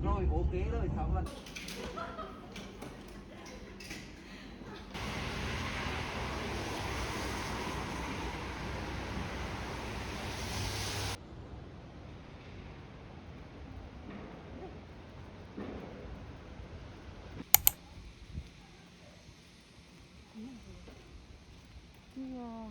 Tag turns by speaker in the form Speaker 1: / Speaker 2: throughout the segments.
Speaker 1: Rồi ok rồi xong là
Speaker 2: 우와.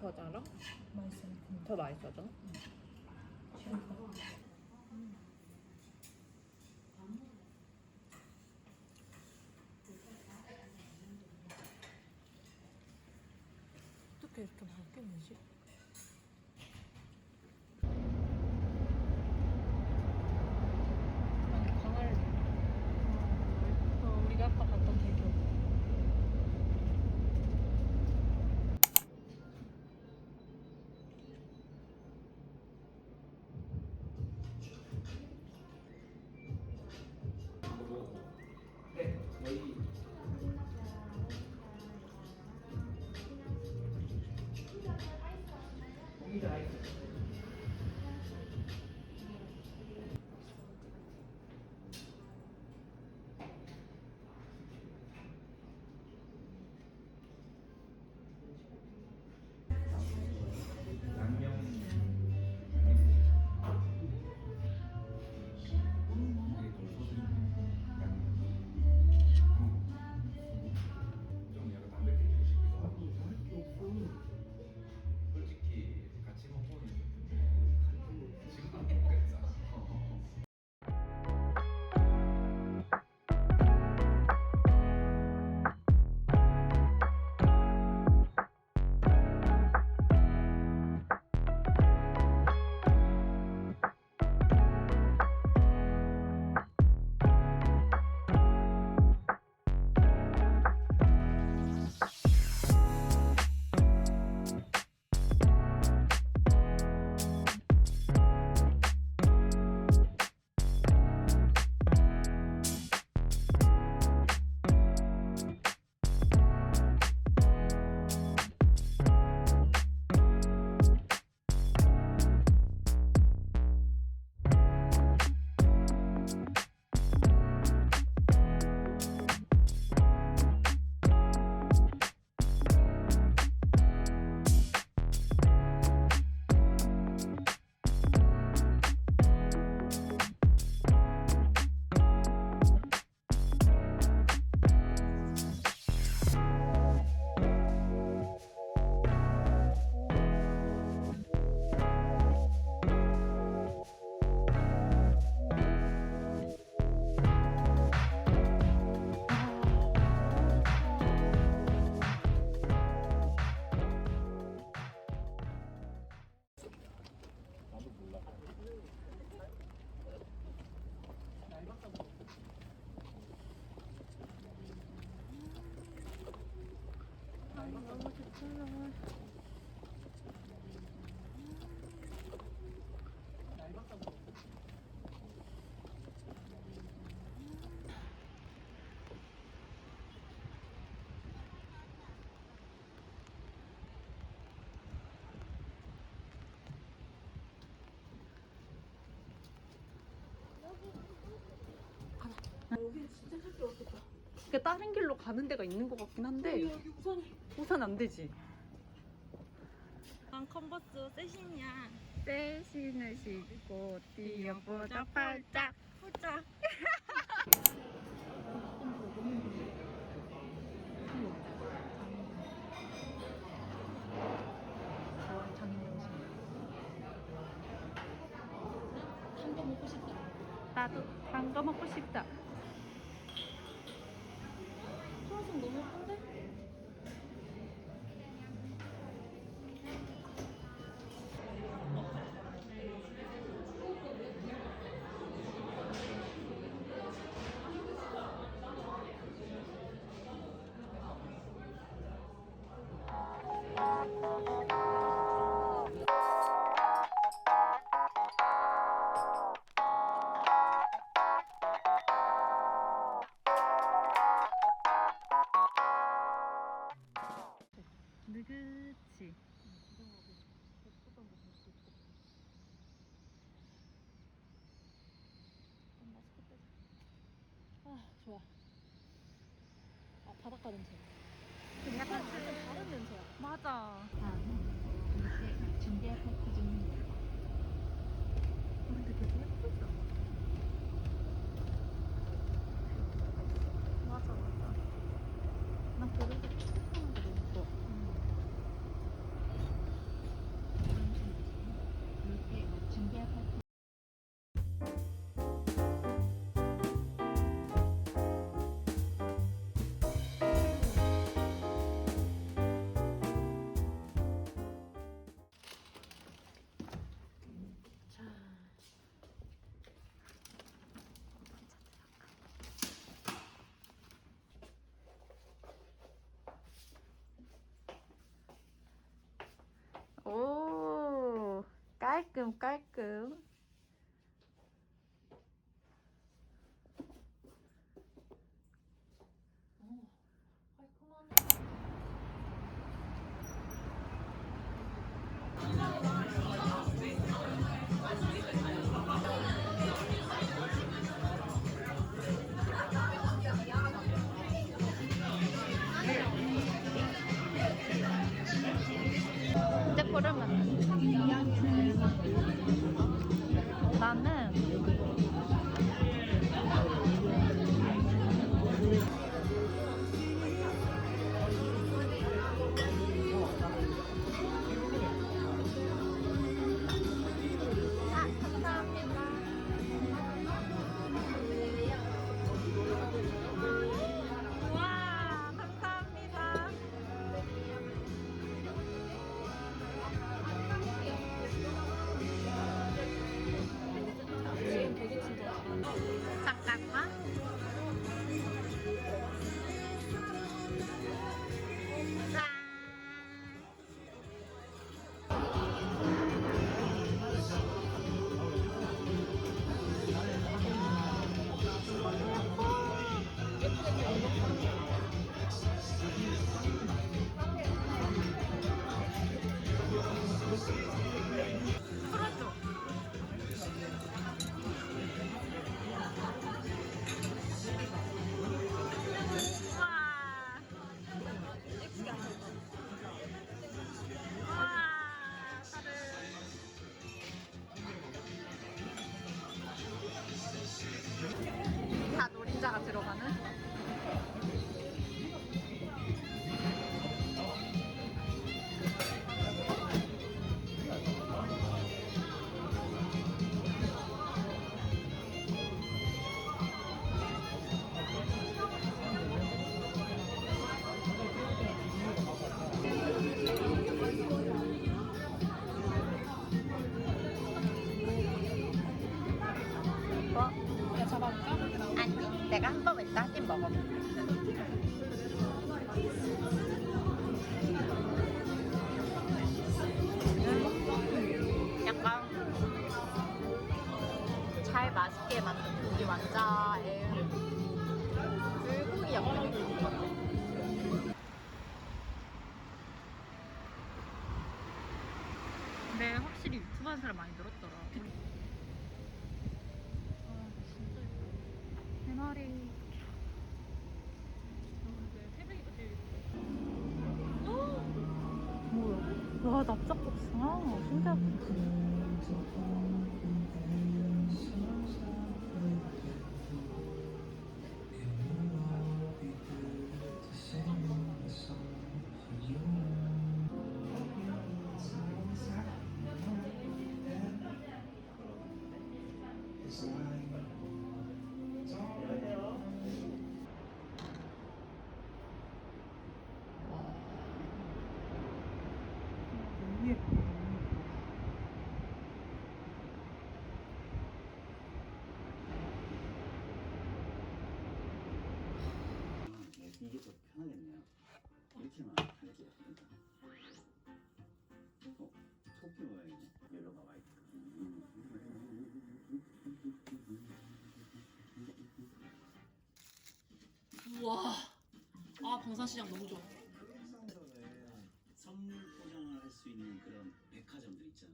Speaker 2: 더 달아?
Speaker 3: 맛있어요.
Speaker 2: 더 맛있어져?
Speaker 3: 어떻게 이렇게 맛있겠는지?
Speaker 2: 광안리. 우리가 아까 갔던 대교.
Speaker 1: 그러니까 다른 길로 가는 데가 있는 것 같긴 한데
Speaker 2: 여기 우산이.
Speaker 1: 우산 안 되지.
Speaker 2: 난 컨버스 셋신이야.
Speaker 1: 새 신을 신고 뛰어보자 팔짝.
Speaker 2: 훌쩍. 한거 먹고 싶다.
Speaker 1: 나도 단 거 먹고 싶다.
Speaker 2: 초록색 너무 예쁜데?
Speaker 1: 느그치.
Speaker 2: 아 좋아. 아 바닷가 냄새.
Speaker 1: 근데 약간
Speaker 2: 좀 다른 냄새야.
Speaker 1: 맞아.
Speaker 3: 준비할 파티 중입니다.
Speaker 1: 근데 되게 예쁘다. 맞아 맞아. 나 그래서 초록색한 거 너무 좋아.
Speaker 3: 롯데 준비할 파티.
Speaker 1: 오, 깔끔 깔끔.
Speaker 2: 깔끔하네.
Speaker 1: 이제 고르면 돼. 나는 와, 감사합니다.
Speaker 2: 지금 되게 친절하다.
Speaker 1: 잠깐만. 짠. 풀어줘. 와. 와, 다들. 다 노린자가 들어가는? 뭐?
Speaker 2: 내가 잡아볼까?
Speaker 1: 아니, 내가 한 번 일단 한입 먹어볼게. 약간 잘 맛있게 만든 고기 완자에 불고기 양념이 들어간 것 같아. 근데 확실히 유튜브 하는 사람 많이 늘었더라. 아, 진짜 예뻐. 내 머리. 와, 납작복숭아. 신기하다. 너무 예뻐, 너무 예뻐.
Speaker 4: 이게 더 편하겠네요. 이렇게만 이렇게 됩니다. 토끼 모양이네. 옐로가 화이트.
Speaker 2: 우와. 아, 광산시장 너무 좋아.
Speaker 4: 선물 포장을 할 수 있는 그런 백화점들 있잖아요.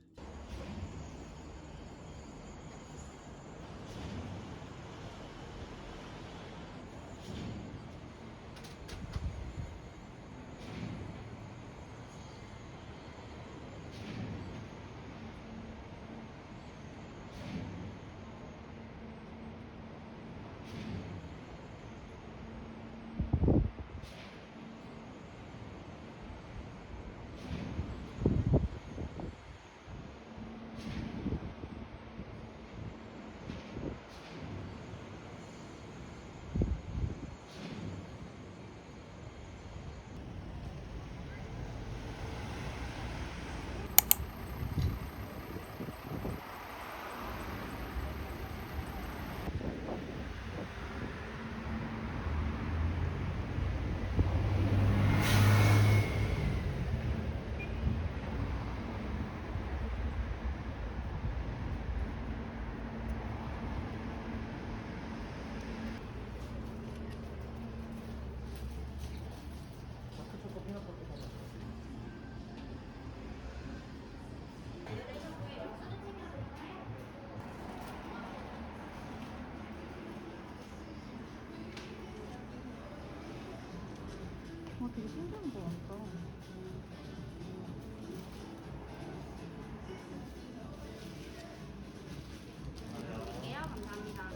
Speaker 1: 아, 되게 신기한 거 같다.
Speaker 2: 예요, 감사합니다.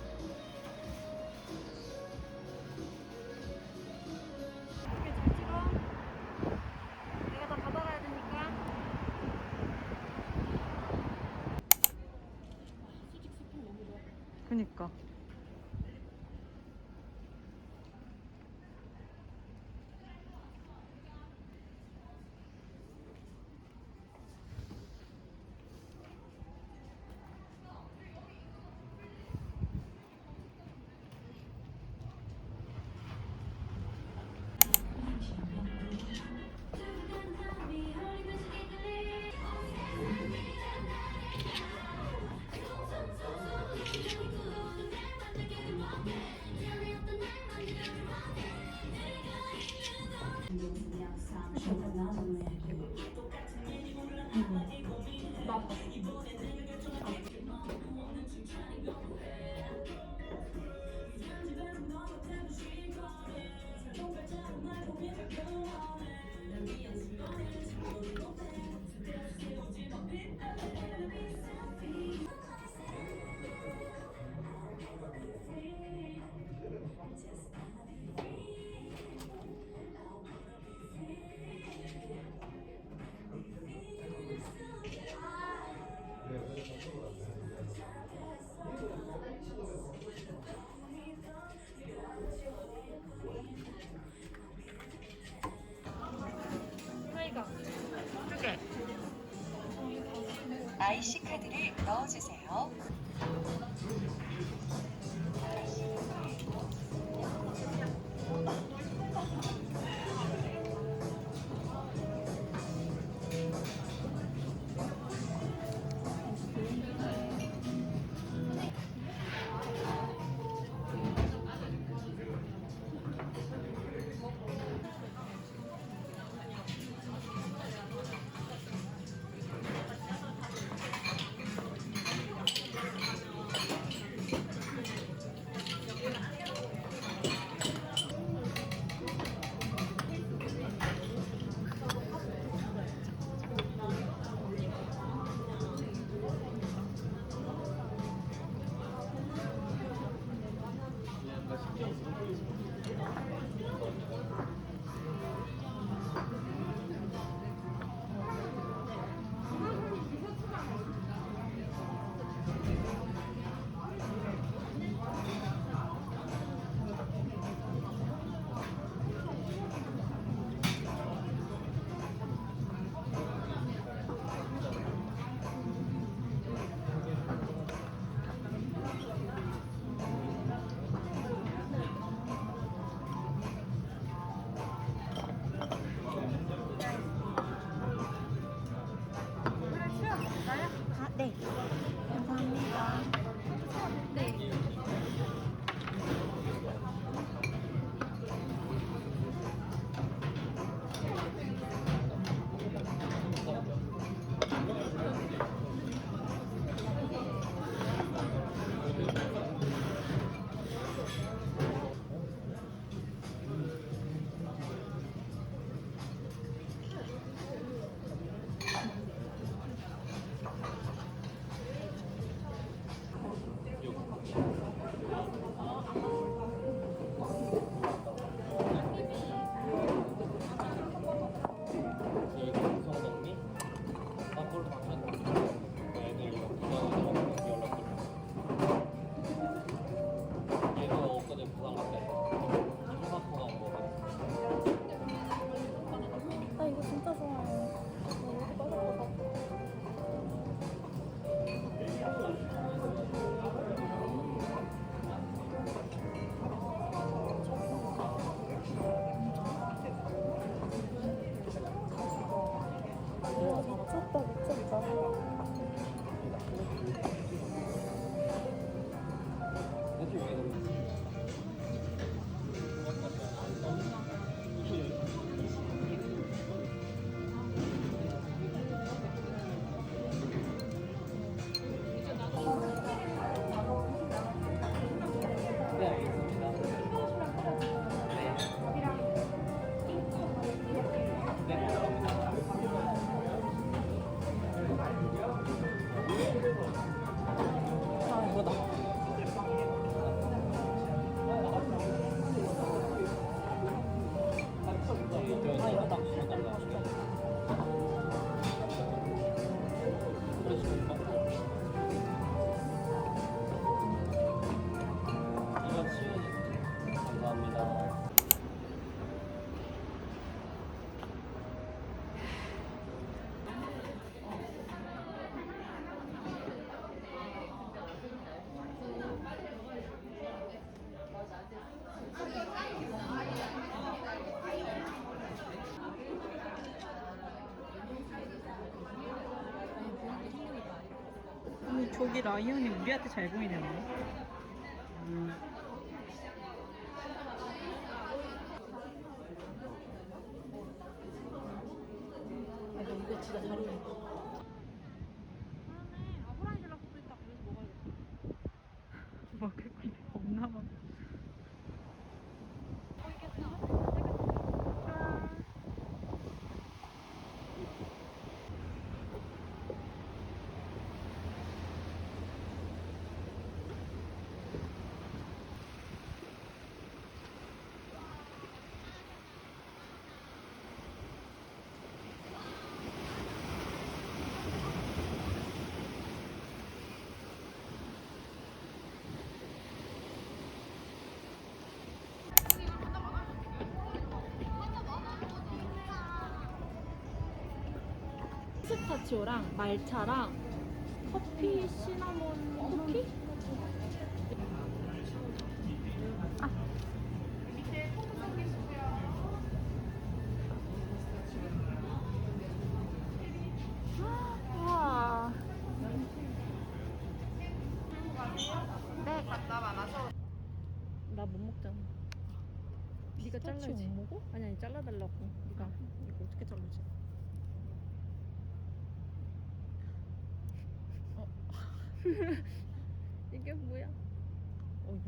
Speaker 2: 이렇게 잘 찍어. 내가 다 받아가야 되니까. 수직 스킨 너무 좋아.
Speaker 1: 그니까.
Speaker 2: 사이가.
Speaker 5: IC 카드를 넣어주세요.
Speaker 1: 네. 감사합니다.
Speaker 2: 네.
Speaker 6: 성동미 앞으로 바뀌었다. 애들 이거 부산에서 연락 좀. 얘가 엊그제 부산 갔다. 휴가포가 온 거거든.
Speaker 1: 나 이거 진짜 좋아해. 나 이렇게 빠삭빠삭. 와, 미쳤다, 미쳤다.
Speaker 6: 사실 왜 그러지? 네, 알겠습니다. 네. 네, 감사합니다. 아, 이거다. 아, 이거다. 이거 치우니 감사합니다.
Speaker 1: 아니, 저기 라이온이 우리한테 잘 보이네. 이거 진짜 잘 어울린다.
Speaker 2: 그러네. 아, 호랑이 젤라도 있다. 그래서 먹어야겠다.
Speaker 1: 먹을 건데 없나 봐.
Speaker 2: 어, 있겠다.
Speaker 1: 피스타치오랑 말차랑 커피 시나몬 쿠키? 와. 네.
Speaker 2: 갖다 많아서.
Speaker 1: 나 못 먹잖아. 네가 잘라야지. 못 먹어? 아니 아니 잘라달라고. 네가 이거 어떻게 자르지? 이게 뭐야?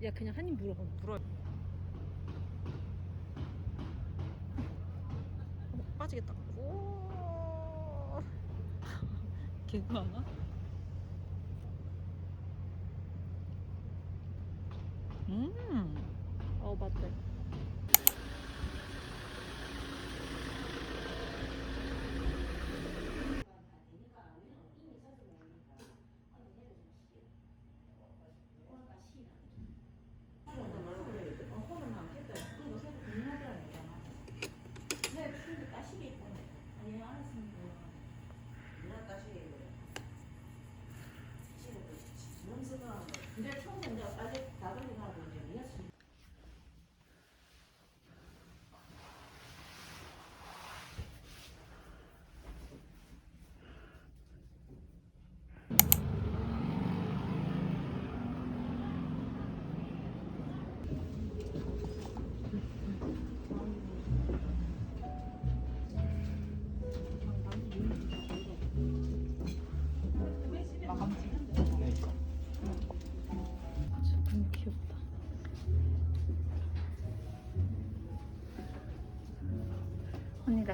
Speaker 1: 야 그냥 한 입 물어봐. 물어. 빠지겠다. 오. 개그 하나? 맞대.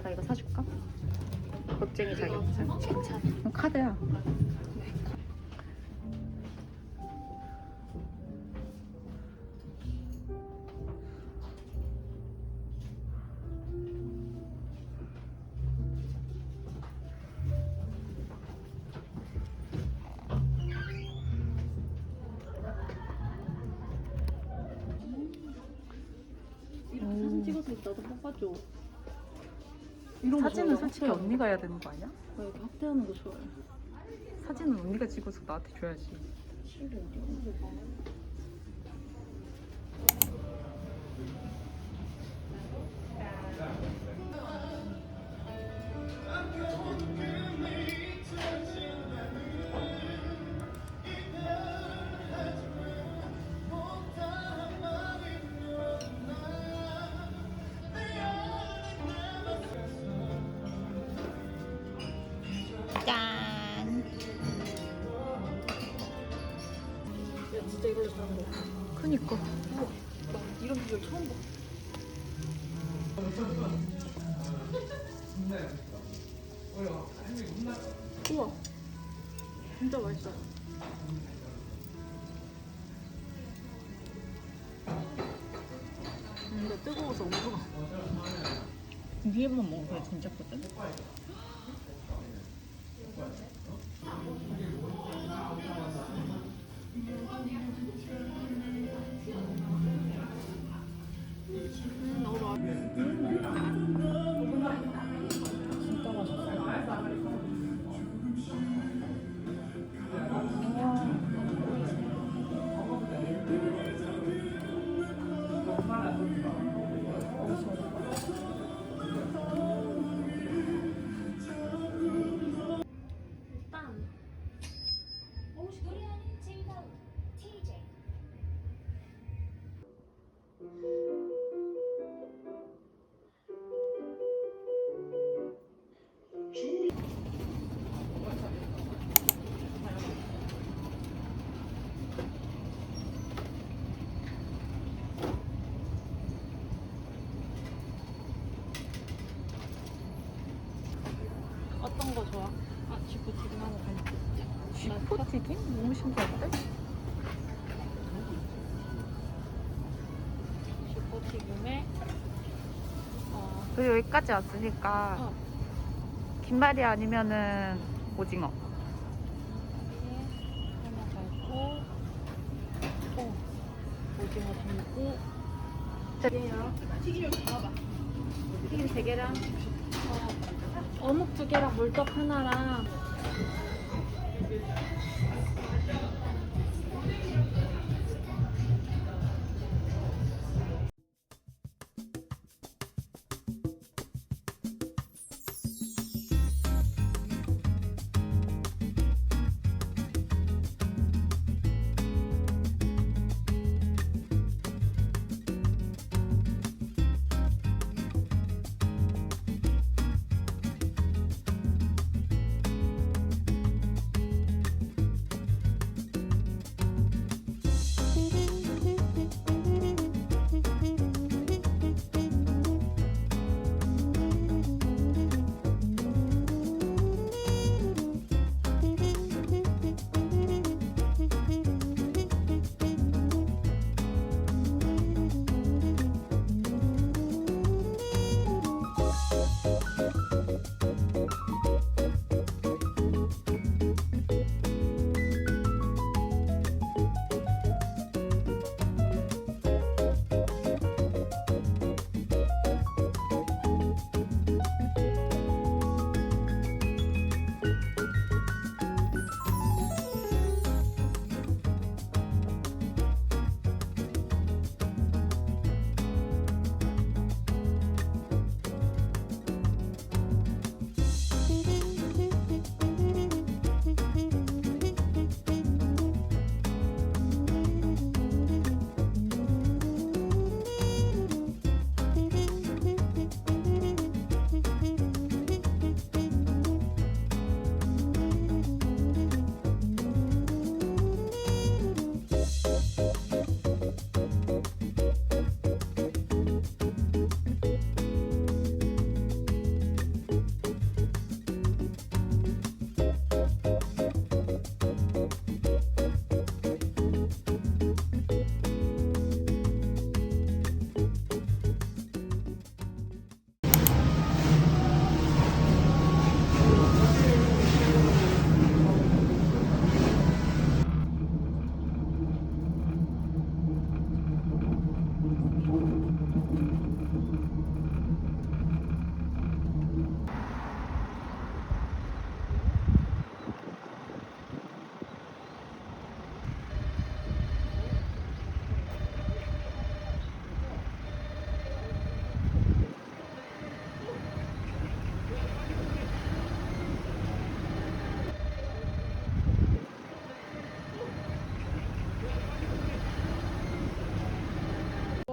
Speaker 1: 내가 이거 사줄까? 겁쟁이 자격증.
Speaker 2: 괜찮아.
Speaker 1: 카드야.
Speaker 2: 이렇게 사진 찍어서 나도 뽑아줘.
Speaker 1: 사진은 솔직히 언니가 해야 되는 거 아니야?
Speaker 2: 이렇게 확대하는 거 좋아해.
Speaker 1: 사진은 언니가 찍어서 나한테 줘야지.
Speaker 2: 친구 어디 있는 거 봐. 야, 진짜 이걸로 잘한 거 같아.
Speaker 1: 그니까.
Speaker 2: 나 이런 비주얼 처음 봐. 우와, 진짜 맛있어요. 근데 뜨거워서 온도가.
Speaker 1: 위에만 먹어야 괜찮거든?
Speaker 2: 너무 맛있어.
Speaker 1: 진짜 맛있어.
Speaker 2: 일단
Speaker 5: 노래하는 즐거움 TJ
Speaker 2: 어떤 거 좋아? 아, 쥐포 튀김 하나 갈게.
Speaker 1: 쥐포튀김? 너무 신기한데?
Speaker 2: 쥐포 튀김에
Speaker 1: 우리 여기까지 왔으니까 김말이 아니면은 오징어.
Speaker 2: 하나 갈고, 오징어 담고. 튀김을 담아봐. 튀김 3개랑 어묵 2개랑 물떡 하나랑.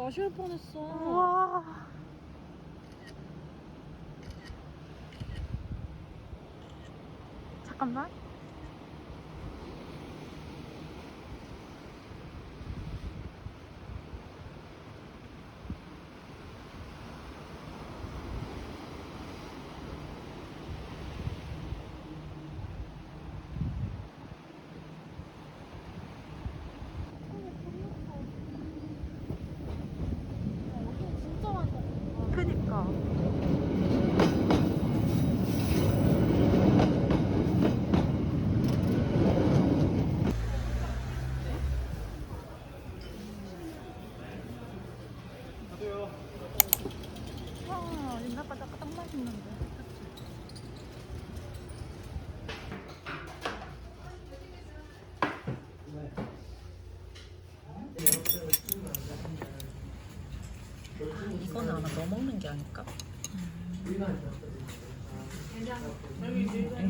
Speaker 1: 마실 뻔했어.
Speaker 2: 와. 잠깐만.
Speaker 1: 진짜 많이 먹었다.
Speaker 2: 그니까. 와, 옛날보다 딱 맛있는데.
Speaker 7: 이거는 아마 너 먹는 게 아닐까? 이건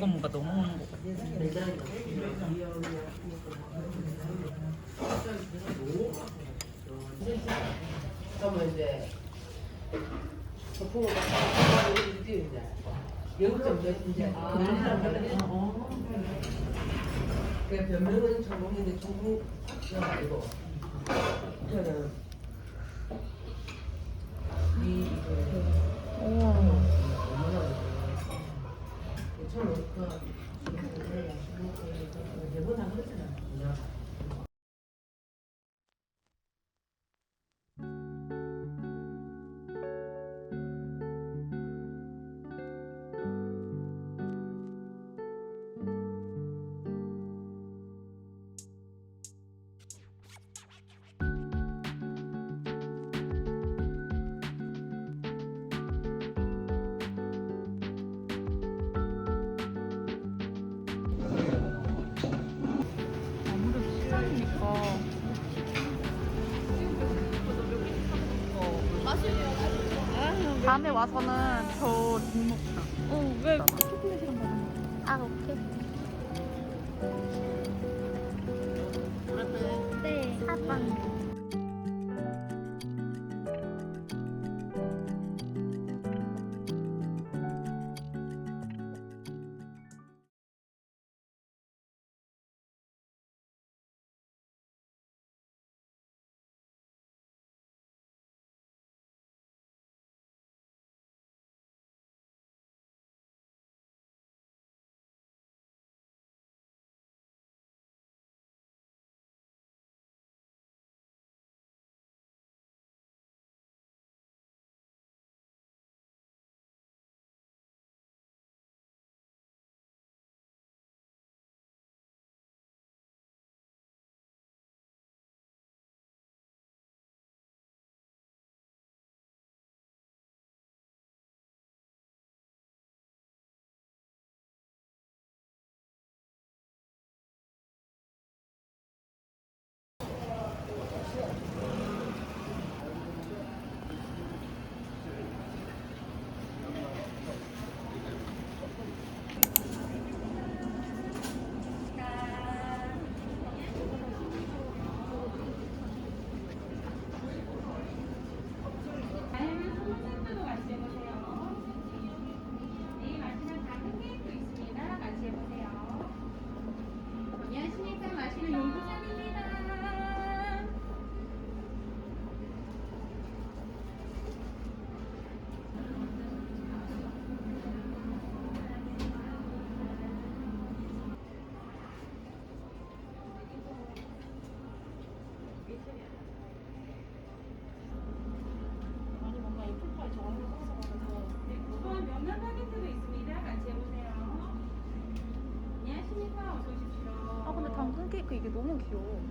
Speaker 7: 뭔가 너 먹는 거 같아.
Speaker 8: 그러면 이제 소풍을 가서 이제 영점 이제 그런 그 변명은 전공인데 중국 아니고 저는 이 저는 그 대본 안 그랬잖아.
Speaker 2: 아무래도 시장이니까. 다음에 와서는 저 뒷목장.
Speaker 1: 왜 초콜릿이랑 먹는
Speaker 2: 아, 오케이. 네, 4번. 아, 근데 당근 케이크 이게 너무 귀여워.